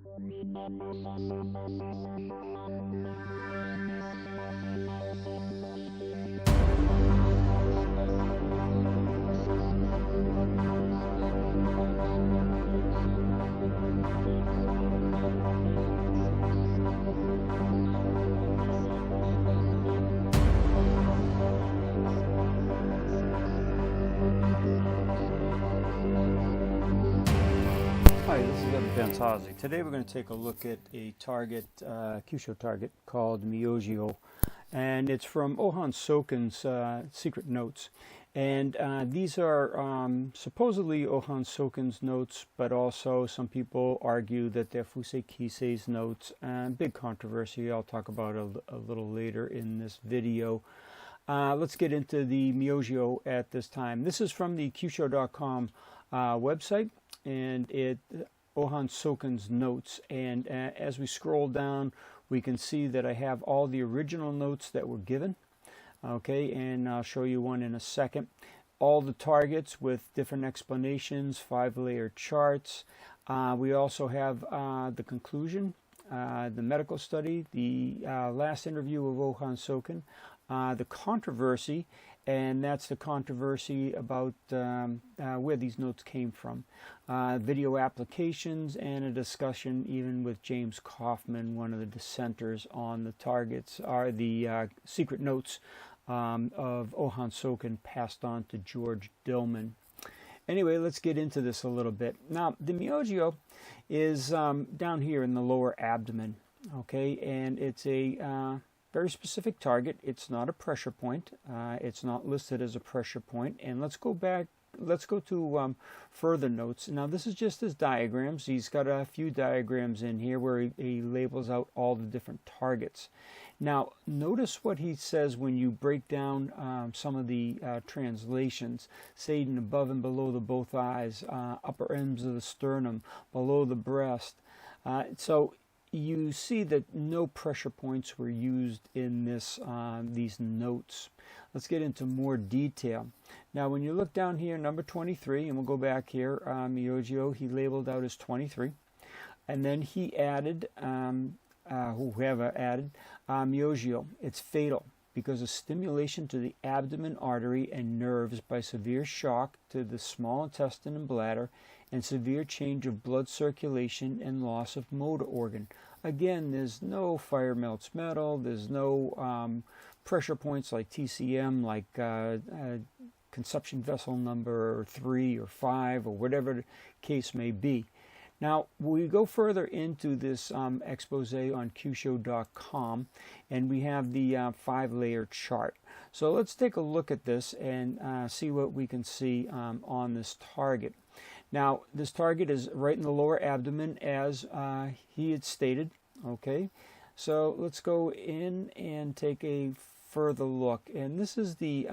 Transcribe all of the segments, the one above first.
Hi, this is Pantazi. Today we're going to take a look at a target, Kyusho Target, called Myojyou, and it's from Hohan Soken's Secret Notes. And these are supposedly Hohan Soken's notes, but also some people argue that they're Fusei Kisei's notes. Big controversy I'll talk about a little later in this video. Let's get into the Myojyou at this time. This is from the Kyusho.com website, and it Hohan Soken's notes, and as we scroll down we can see that I have all the original notes that were given, okay, and I'll show you one in a second. All the targets with different explanations, 5-layer charts. We also have the conclusion, the medical study, the last interview of Hohan Soken, the controversy, and that's the controversy about where these notes came from. Video applications, and a discussion even with James Kaufman, one of the dissenters on the targets, are the secret notes of Hohan Soken passed on to George Dillman. Anyway, let's get into this a little bit. Now, the Myojyou is down here in the lower abdomen, okay, and it's a very specific target. It's not a pressure point. It's not listed as a pressure point. And let's go back. Let's go to further notes. Now, this is just his diagrams. He's got a few diagrams in here where he labels out all the different targets. Now, notice what he says when you break down some of the translations. Saying above and below the both eyes, upper ends of the sternum, below the breast. So you see that no pressure points were used in this these notes. Let's get into more detail. Now, when you look down here, number 23, and we'll go back here, Myojyou, he labeled out as 23. And then he added, whoever added, Myojyou. It's fatal because of stimulation to the abdomen artery and nerves by severe shock to the small intestine and bladder, and severe change of blood circulation and loss of motor organ. Again, there's no fire melts metal, there's no pressure points like TCM, like conception vessel number 3 or 5 or whatever the case may be. Now, we go further into this expose on Kyusho.com, and we have the 5-layer chart. So let's take a look at this and see what we can see on this target. Now, this target is right in the lower abdomen, as he had stated. Okay, so let's go in and take a further look. And this is the,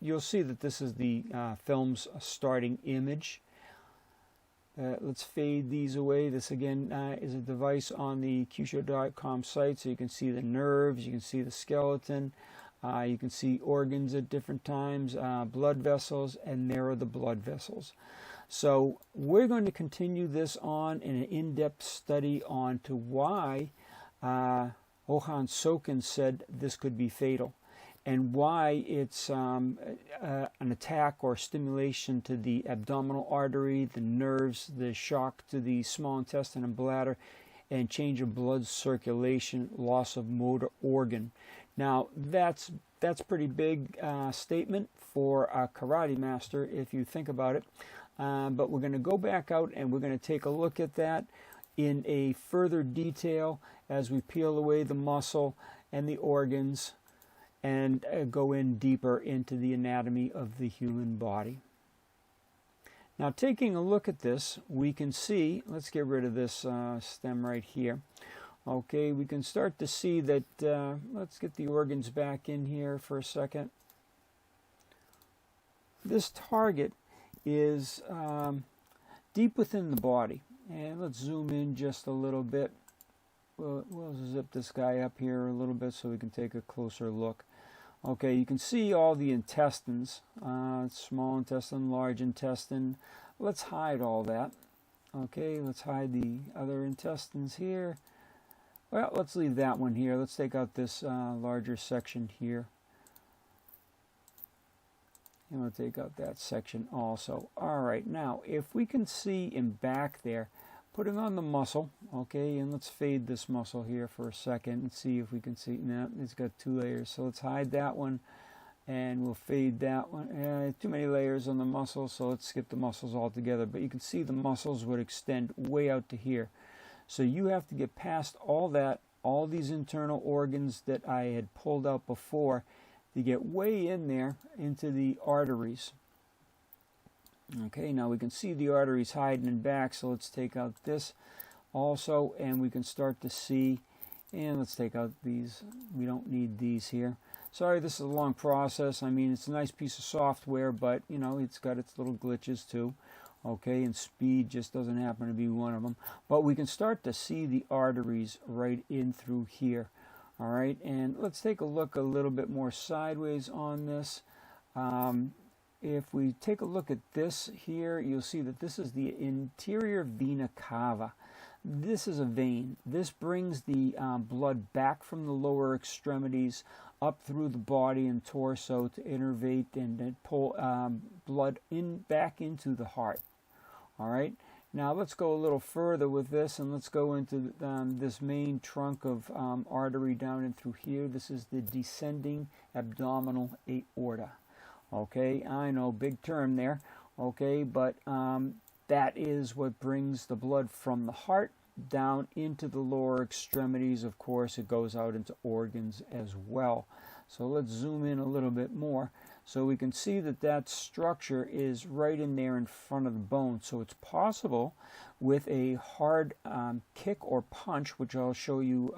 you'll see that this is the film's starting image. Let's fade these away. This again is a device on the Kyusho.com site, so you can see the nerves, you can see the skeleton, you can see organs at different times, blood vessels, and there are the blood vessels. So we're going to continue this on in an in-depth study on to why Hohan Soken said this could be fatal, and why it's an attack or stimulation to the abdominal artery, the nerves, the shock to the small intestine and bladder, and change of blood circulation, loss of motor organ. Now, that's pretty big statement for a karate master if you think about it. But we're going to go back out and we're going to take a look at that in a further detail as we peel away the muscle and the organs and go in deeper into the anatomy of the human body. Now, taking a look at this, we can see, let's get rid of this stem right here. Okay, we can start to see that, let's get the organs back in here for a second. This target is deep within the body. And let's zoom in just a little bit. We'll zip this guy up here a little bit so we can take a closer look. Okay, you can see all the intestines, small intestine, large intestine. Let's hide all that. Okay, let's hide the other intestines here. Well, let's leave that one here. Let's take out this larger section here. And we'll take out that section also. All right, now if we can see in back there, putting on the muscle, okay, and let's fade this muscle here for a second and see if we can see. Now, it's got 2 layers, so let's hide that one and we'll fade that one. Too many layers on the muscle, so let's skip the muscles altogether. But you can see the muscles would extend way out to here. So you have to get past all that, all these internal organs that I had pulled out before, to get way in there into the arteries. Okay, now we can see the arteries hiding in back, so let's take out this also, and we can start to see, and let's take out these. We don't need these here. Sorry, this is a long process. I mean, it's a nice piece of software, but, you know, it's got its little glitches too. Okay, and speed just doesn't happen to be one of them. But we can start to see the arteries right in through here. All right, and let's take a look a little bit more sideways on this. If we take a look at this here, you'll see that this is the interior vena cava. This is a vein. This brings the blood back from the lower extremities up through the body and torso to innervate and pull blood back into the heart. All right. Now let's go a little further with this, and let's go into this main trunk of artery down and through here. This is the descending abdominal aorta. Okay, I know, big term there. Okay, but that is what brings the blood from the heart down into the lower extremities. Of course, it goes out into organs as well. So let's zoom in a little bit more. So we can see that that structure is right in there in front of the bone. So it's possible with a hard kick or punch, which I'll show you,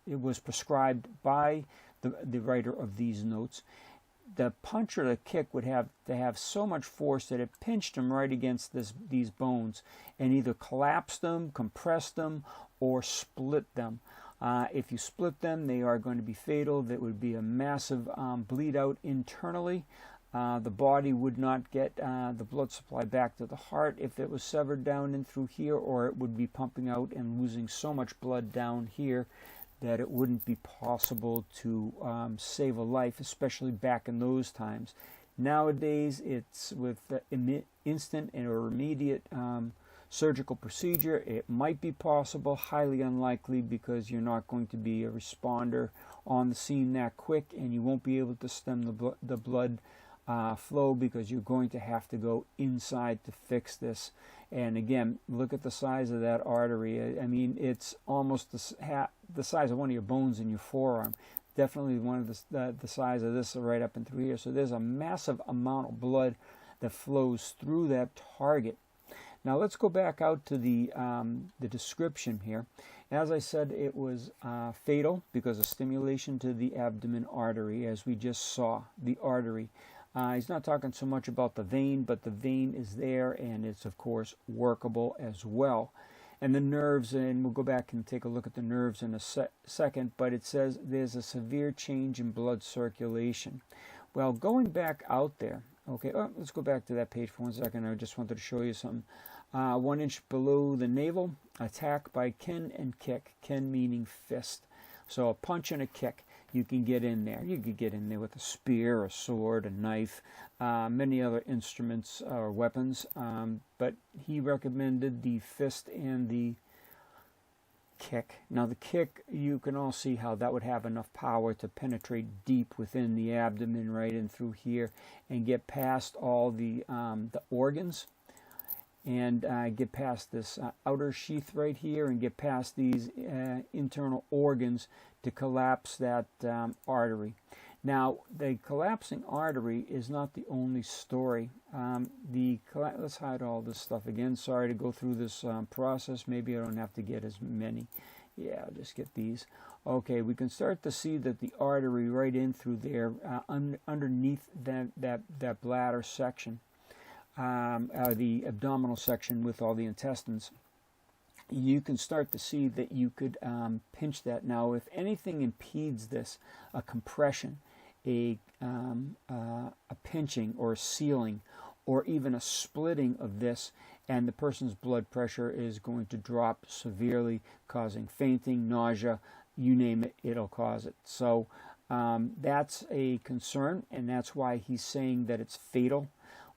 it was prescribed by the writer of these notes. The punch or the kick would have to have so much force that it pinched them right against these bones and either collapsed them, compressed them, or split them. If you split them, they are going to be fatal. That would be a massive bleed out internally. The body would not get the blood supply back to the heart if it was severed down in through here, or it would be pumping out and losing so much blood down here that it wouldn't be possible to save a life, especially back in those times. Nowadays, it's with instant or immediate surgical procedure. It might be possible, highly unlikely, because you're not going to be a responder on the scene that quick, and you won't be able to stem the blood flow, because you're going to have to go inside to fix this. And again, look at the size of that artery. I mean, it's almost the size of one of your bones in your forearm. Definitely one of the size of this right up and through here. So there's a massive amount of blood that flows through that target. Now let's go back out to the description here. As I said, it was fatal because of stimulation to the abdomen artery, as we just saw, the artery. He's not talking so much about the vein, but the vein is there, and it's, of course, workable as well. And the nerves, and we'll go back and take a look at the nerves in a second, but it says there's a severe change in blood circulation. Well, going back out there, okay, let's go back to that page for 1 second. I just wanted to show you something. 1 inch below the navel, attack by ken and kick. Ken meaning fist. So a punch and a kick. You can get in there. You could get in there with a spear, a sword, a knife, many other instruments or weapons. But he recommended the fist and the kick. Now the kick, you can all see how that would have enough power to penetrate deep within the abdomen, right in through here, and get past all the organs, and get past this outer sheath right here, and get past these internal organs to collapse that artery. Now, the collapsing artery is not the only story. Let's hide all this stuff again. Sorry to go through this process. Maybe I don't have to get as many. Yeah, I'll just get these. Okay, we can start to see that the artery right in through there, underneath that bladder section, the abdominal section with all the intestines, you can start to see that you could pinch that. Now, if anything impedes this, a compression, a pinching or a sealing, or even a splitting of this, and the person's blood pressure is going to drop severely, causing fainting, nausea, you name it, it'll cause it. So that's a concern, and that's why he's saying that it's fatal.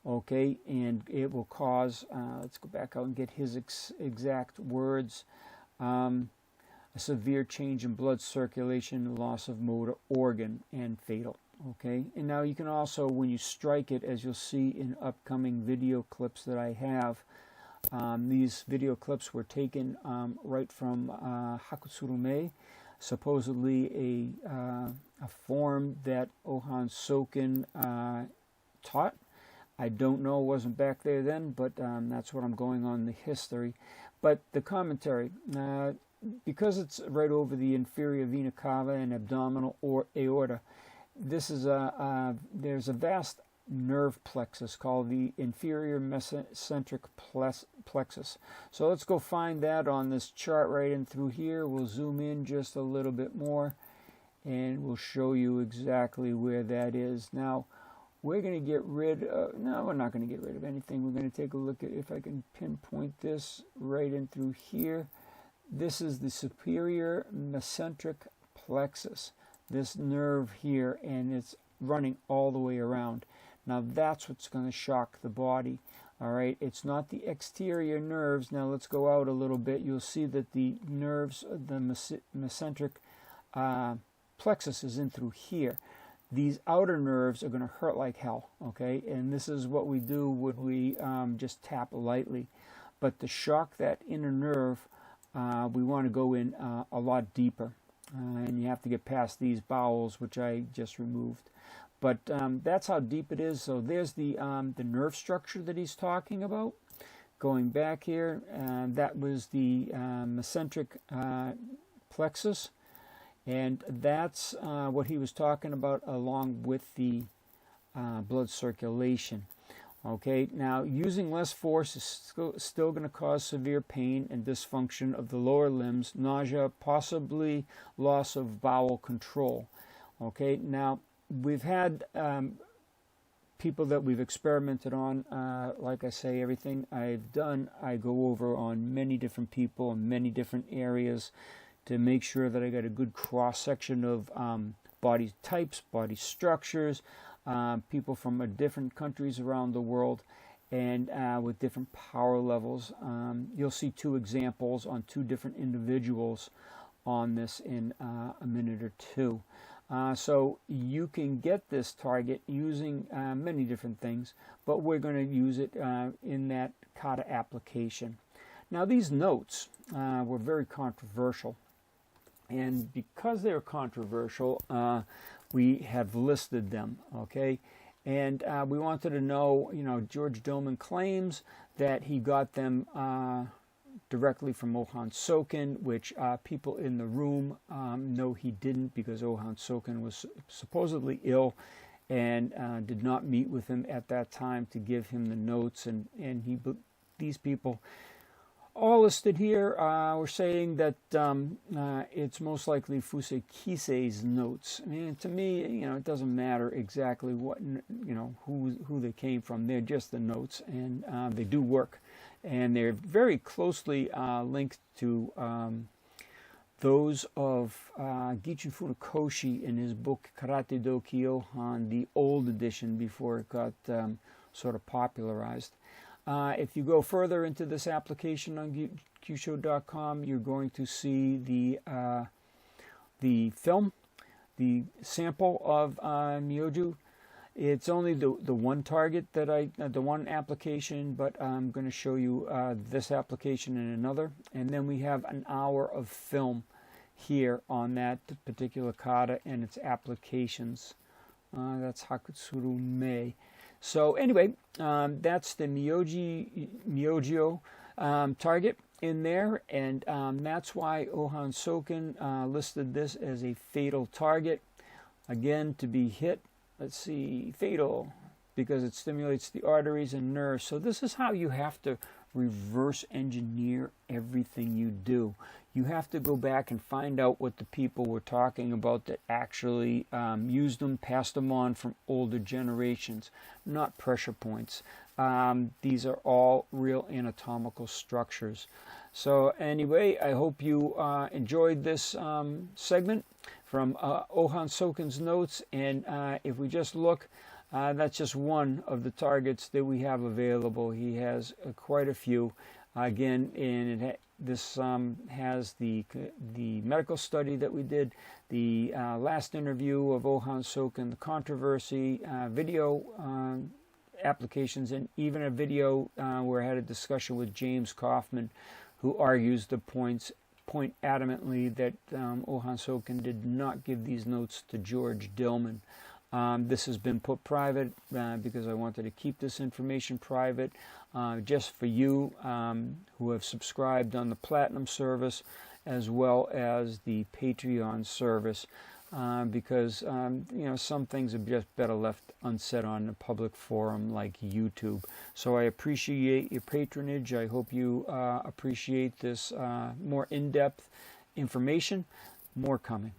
Okay, and it will cause, let's go back out and get his exact words, a severe change in blood circulation, loss of motor organ, and fatal. Okay, and now you can also, when you strike it, as you'll see in upcoming video clips that I have, these video clips were taken right from Hakutsurume, supposedly a form that Hohan Soken taught. I don't know, wasn't back there then, but that's what I'm going on the history. But the commentary, because it's right over the inferior vena cava and abdominal aorta, this is there's a vast nerve plexus called the inferior mesenteric plexus. So let's go find that on this chart right in through here. We'll zoom in just a little bit more, and we'll show you exactly where that is. Now, we're going to get rid of, no, we're not going to get rid of anything. We're going to take a look at, if I can pinpoint this right in through here. This is the superior mesenteric plexus, this nerve here, and it's running all the way around. Now that's what's going to shock the body. All right, it's not the exterior nerves. Now let's go out a little bit. You'll see that the nerves, the mesenteric plexus is in through here. These outer nerves are going to hurt like hell, okay? And this is what we do when we just tap lightly. But to shock that inner nerve, we want to go in a lot deeper. And you have to get past these bowels, which I just removed. But that's how deep it is. So there's the nerve structure that he's talking about. Going back here, that was the mesenteric plexus. And that's what he was talking about, along with the blood circulation. Okay, now using less force is still going to cause severe pain and dysfunction of the lower limbs, nausea, possibly loss of bowel control. Okay, now we've had people that we've experimented on. Like I say, everything I've done, I go over on many different people in many different areas, to make sure that I got a good cross-section of body types, body structures, people from different countries around the world, and with different power levels. You'll see two examples on two different individuals on this in a minute or two. So you can get this target using many different things, but we're going to use it in that kata application. Now these notes were very controversial. And because they're controversial, we have listed them, okay? And we wanted to know, George Doman claims that he got them directly from Hohan Soken, which people in the room know he didn't, because Hohan Soken was supposedly ill and did not meet with him at that time to give him the notes. And these people all listed here we're saying that it's most likely Fusei Kisei's notes. I mean, to me, it doesn't matter exactly what, who they came from. They're just the notes, and they do work, and they're very closely linked to those of Gichin Funakoshi in his book Karate Do Kyohan, the old edition before it got sort of popularized. If you go further into this application on Kyusho.com, you're going to see the film, the sample of Myojyou. It's only the one target that the one application, but I'm going to show you this application and another. And then we have an hour of film here on that particular kata and its applications. That's Hakutsurume. So anyway, that's the Myojyou target in there, and that's why Hohan Soken listed this as a fatal target. Again, to be hit, let's see, fatal, because it stimulates the arteries and nerves. So this is how you have to reverse engineer everything you do. You have to go back and find out what the people were talking about that actually used them, passed them on from older generations, not pressure points. These are all real anatomical structures. So anyway, I hope you enjoyed this segment from Hohan Soken's notes. And if we just look, that's just one of the targets that we have available. He has quite a few. Again, and this has the medical study that we did, the last interview of Hohan Soken, the controversy, video applications, and even a video where I had a discussion with James Kaufman, who argues the point adamantly that Hohan Soken did not give these notes to George Dillman. This has been put private because I wanted to keep this information private just for you who have subscribed on the Platinum service as well as the Patreon service because you know, some things are just better left unsaid on a public forum like YouTube. So I appreciate your patronage. I hope you appreciate this more in-depth information. More coming.